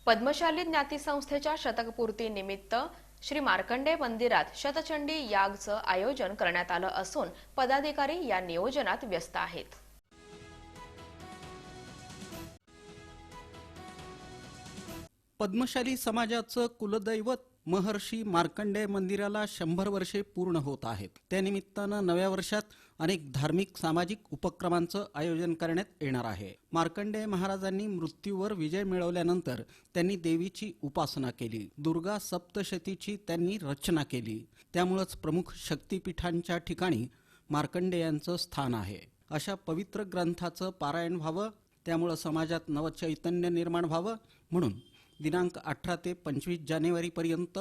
पद्मशाली ज्ञाती संस्थेच्या शतकपूर्ती निमित्त श्री मार्कंडे मंदिरात शतचंडी यागचं आयोजन करण्यात आलं असून पदाधिकारी या नियोजनात व्यस्त आहेत। पद्मशाली समाजाचं कुलदैवत महर्षी मार्कंडे मंदिराला 100 वर्षे पूर्ण होत आहेत। त्यानिमित्तानं नव्या वर्षात अनेक धार्मिक सामाजिक उपक्रमांचं आयोजन करण्यात येणार आहे। मार्कंडे महाराजांनी मृत्यूवर विजय मिळवल्यानंतर त्यांनी देवीची उपासना केली। दुर्गा सप्तशतीची त्यांनी रचना केली। त्यामुळेच प्रमुख शक्तिपीठांच्या ठिकाणी मार्कंडे यांचं स्थान आहे। अशा पवित्र ग्रंथाचं पारायण व्हावं, त्यामुळे समाजात नवचैतन्य निर्माण व्हावं म्हणून दिनांक 18 ते 25 जानेवारीपर्यंत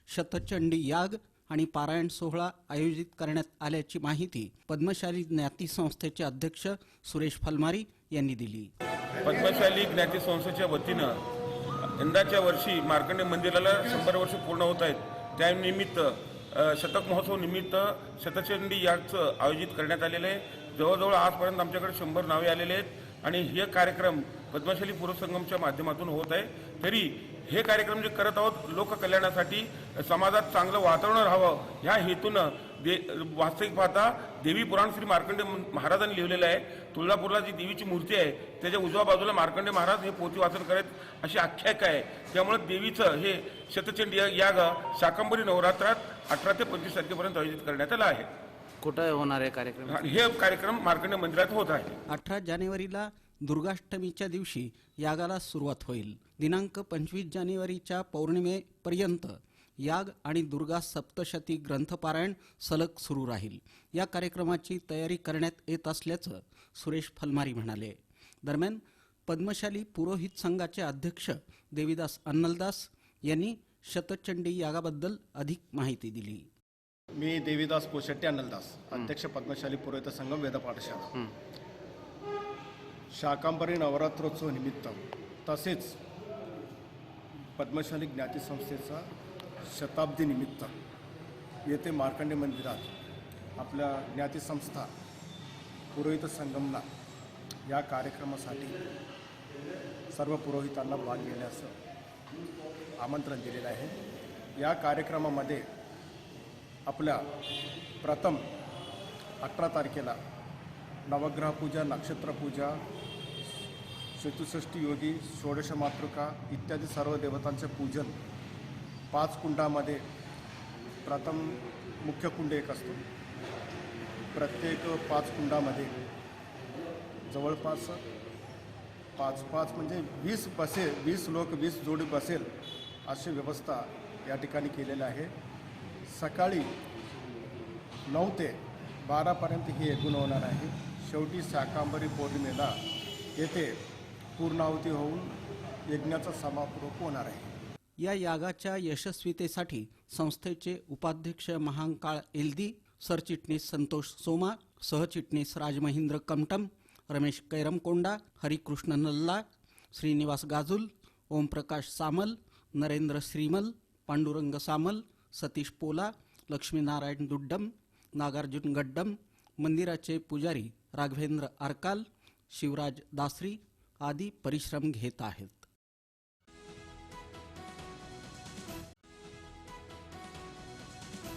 शतचंडी याग आणि पारायण सोहळा आयोजित करण्यात आल्याची माहिती पद्मशाली ज्ञाती संस्थेचे अध्यक्ष सुरेश फलमारी यांनी दिली। पद्मशाली ज्ञाती संस्थेच्या वतीनं यंदाच्या वर्षी मार्कंडे मंदिराला 100 वर्ष पूर्ण होत आहेत। त्यानिमित्त शतक महोत्सव निमित्त शतचंडी यागचं आयोजित करण्यात आलेलं आहे। जवळजवळ आजपर्यंत आमच्याकडे 100 नावे आलेले आहेत आणि हे कार्यक्रम पद्मशाली पूर्वसंगमच्या माध्यमातून होत आहे। तरी हे कार्यक्रम जे करत आहोत लोककल्याणासाठी, समाजात चांगलं वातावरण राहावं ह्या हेतूनं वास्तविक पाहता देवी पुराण श्री मार्कंडे महाराजांनी लिहिलेलं आहे। तुळजापूरला जी देवीची मूर्ती आहे त्याच्या उजव्या बाजूला मार्कंडे महाराज हे पोथी वाचन करत अशी आख्यायिका आहे। त्यामुळे देवीचं हे शतचंडी याग शाकंभरी नवरात्रात 18 ते 25 तारखेपर्यंत आयोजित करण्यात आलं आहे। कुठे होणार आहे कार्यक्रम? हे कार्यक्रम मार्कंडे मंदिरात होत आहे। 18 जानेवारीला दुर्गाष्टमीच्या दिवशी यागाला सुरुवात होईल। दिनांक 25 जानेवारीच्या पौर्णिमेपर्यंत याग आणि दुर्गा सप्तशती ग्रंथपारायण सलग सुरू राहील। या कार्यक्रमाची तयारी करण्यात येत असल्याचं सुरेश फलमारी म्हणाले। दरम्यान पद्मशाली पुरोहित संघाचे अध्यक्ष देवीदास अन्नलदास यांनी शतचंडी यागाबद्दल अधिक माहिती दिली। मी देवीदास पोशेट्टी अन्नलदास, अध्यक्ष पद्मशाली पुरोहित संघ वेद पाठशाला। शाकंभरी नवरात्रोत्सव निमित्त तसेच पद्मशाली ज्ञाती संस्थेचा शताब्दी निमित्त येथे मार्कंडे मंदिरात आपल्या ज्ञाती संस्था पुरोहित संगमला या कार्यक्रमासाठी सर्व पुरोहितांना भाग घेण्याचं आमंत्रण दिलेलं आहे। या कार्यक्रमामध्ये आपल्या प्रथम 18 तारखेला नवग्रह पूजा, नक्षत्र पूजा, चतुष्षष्टी योगी, षोडश मातृका इत्यादी सर्व देवतांचे पूजन 5 कुंडामध्ये प्रथम मुख्य कुंड एक असतो। प्रत्येक 5 कुंडामध्ये जवळपास 5 म्हणजे 20 बसेल, 20 लोक 20 जोडी बसेल अशी व्यवस्था या ठिकाणी केलेली आहे। सकाळी 9 ते 12पर्यंत ही यज्ञ होणार आहे। शेवटी शाकंभरी पौर्णिमेला येथे पूर्णाहुती होऊन यज्ञाचा समारोप होणार आहे। या यागाच्या यशस्वीतेसाठी संस्थेचे उपाध्यक्ष महांकाळ एल्दी, सरचिटणीस संतोष सोमा, सहचिटणीस राजमहिंद्र कमटम, रमेश कैरमकोंडा, हरिकृष्ण नल्ला, श्रीनिवास गाजुल, ओमप्रकाश सामल, नरेंद्र श्रीमल, पांडुरंग सामल, सतीश पोला, लक्ष्मीनारायण दुड्डम, नागार्जुन गड्डम, मंदिराचे पुजारी राघवेंद्र आरकाल, शिवराज दासरी आदी परिश्रम घेत आहेत।